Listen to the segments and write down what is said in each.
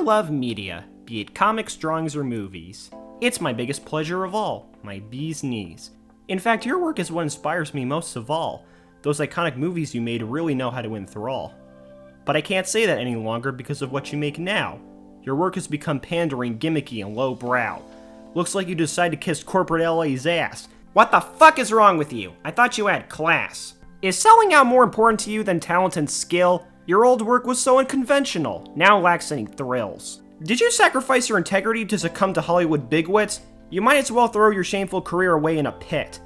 love media, be it comics, drawings, or movies. It's my biggest pleasure of all, my bee's knees. In fact, your work is what inspires me most of all. Those iconic movies you made really know how to enthrall. But I can't say that any longer because of what you make now. Your work has become pandering, gimmicky, and lowbrow. Looks like you decided to kiss corporate LA's ass. What the fuck is wrong with you? I thought you had class. Is selling out more important to you than talent and skill? Your old work was so unconventional, now lacks any thrills. Did you sacrifice your integrity to succumb to Hollywood bigwigs? You might as well throw your shameful career away in a pit.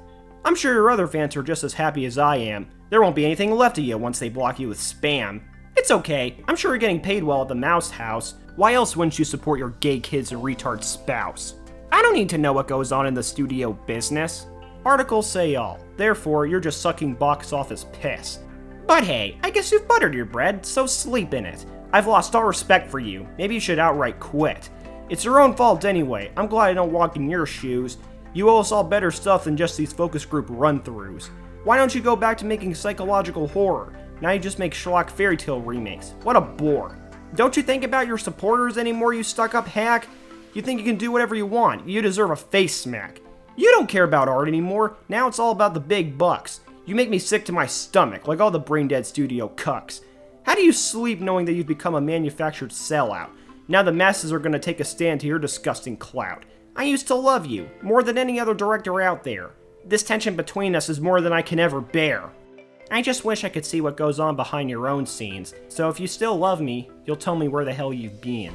I'm sure your other fans are just as happy as I am. There won't be anything left of you once they block you with spam. It's okay, I'm sure you're getting paid well at the Mouse House. Why else wouldn't you support your gay kids and retard spouse? I don't need to know what goes on in the studio business. Articles say all, therefore you're just sucking box office piss. But hey, I guess you've buttered your bread, so sleep in it. I've lost all respect for you, maybe you should outright quit. It's your own fault anyway, I'm glad I don't walk in your shoes. You owe us all better stuff than just these focus group run-throughs. Why don't you go back to making psychological horror? Now you just make schlock fairy tale remakes. What a bore. Don't you think about your supporters anymore, you stuck-up hack? You think you can do whatever you want, you deserve a face smack. You don't care about art anymore, now it's all about the big bucks. You make me sick to my stomach, like all the brain-dead studio cucks. How do you sleep knowing that you've become a manufactured sellout? Now the masses are gonna take a stand to your disgusting clout. I used to love you, more than any other director out there. This tension between us is more than I can ever bear. I just wish I could see what goes on behind your own scenes, so if you still love me, you'll tell me where the hell you've been.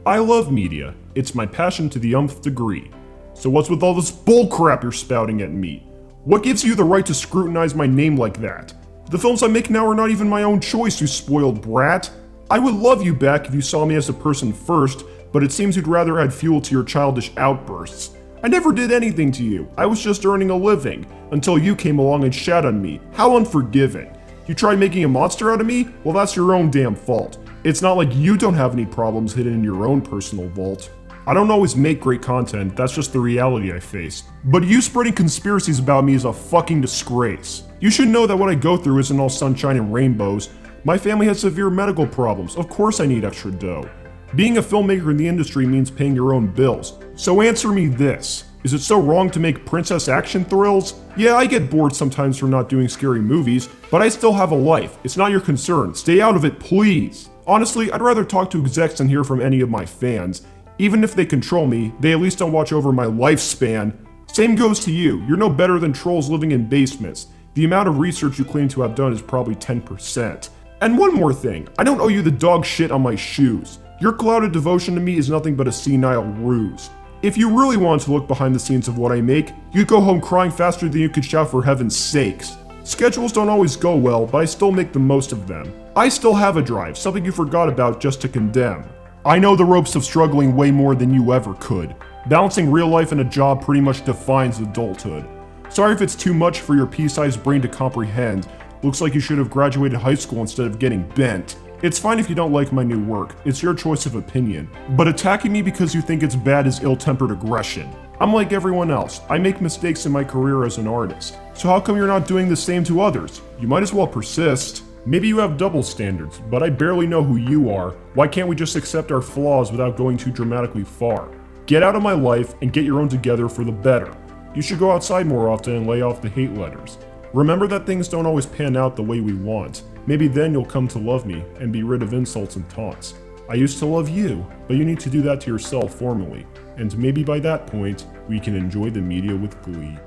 I love media. It's my passion to the umpth degree. So what's with all this bullcrap you're spouting at me? What gives you the right to scrutinize my name like that? The films I make now are not even my own choice, you spoiled brat. I would love you back if you saw me as a person first, but it seems you'd rather add fuel to your childish outbursts. I never did anything to you, I was just earning a living, until you came along and shat on me. How unforgiving. You tried making a monster out of me? Well, that's your own damn fault. It's not like you don't have any problems hidden in your own personal vault. I don't always make great content, that's just the reality I face. But you spreading conspiracies about me is a fucking disgrace. You should know that what I go through isn't all sunshine and rainbows. My family has severe medical problems, of course I need extra dough. Being a filmmaker in the industry means paying your own bills. So answer me this. Is it so wrong to make princess action thrills? Yeah, I get bored sometimes from not doing scary movies, but I still have a life. It's not your concern. Stay out of it, please. Honestly, I'd rather talk to execs than hear from any of my fans. Even if they control me, they at least don't watch over my lifespan. Same goes to you. You're no better than trolls living in basements. The amount of research you claim to have done is probably 10%. And one more thing, I don't owe you the dog shit on my shoes. Your clouded devotion to me is nothing but a senile ruse. If you really wanted to look behind the scenes of what I make, you'd go home crying faster than you could shout for heaven's sakes. Schedules don't always go well, but I still make the most of them. I still have a drive, something you forgot about just to condemn. I know the ropes of struggling way more than you ever could. Balancing real life and a job pretty much defines adulthood. Sorry if it's too much for your pea-sized brain to comprehend. Looks like you should have graduated high school instead of getting bent. It's fine if you don't like my new work, it's your choice of opinion. But attacking me because you think it's bad is ill-tempered aggression. I'm like everyone else, I make mistakes in my career as an artist. So how come you're not doing the same to others? You might as well persist. Maybe you have double standards, but I barely know who you are. Why can't we just accept our flaws without going too dramatically far? Get out of my life and get your own together for the better. You should go outside more often and lay off the hate letters. Remember that things don't always pan out the way we want. Maybe then you'll come to love me and be rid of insults and taunts. I used to love you, but you need to do that to yourself formally. And maybe by that point, we can enjoy the media with glee.